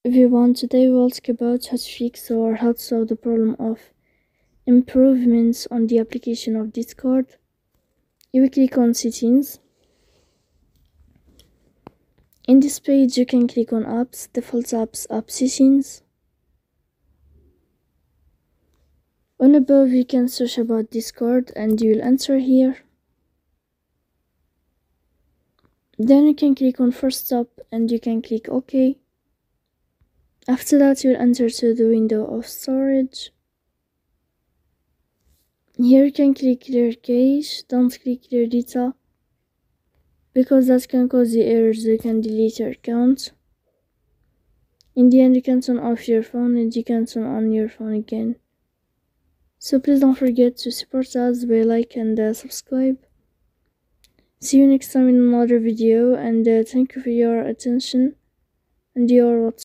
everyone, today we'll talk about how to fix or how to solve the problem of improvements on the application of Discord. You will click on settings. In this page you can click on apps, default apps, app settings. On above you can search about Discord and you will enter here. Then you can click on first stop and you can click OK. After that you will enter to the window of storage. Here you can click clear cache, don't click clear data because that can cause the errors. You can delete your account. In the end you can turn off your phone and you can turn on your phone again. So please don't forget to support us by like and subscribe. See you next time in another video, and thank you for your attention and your watching.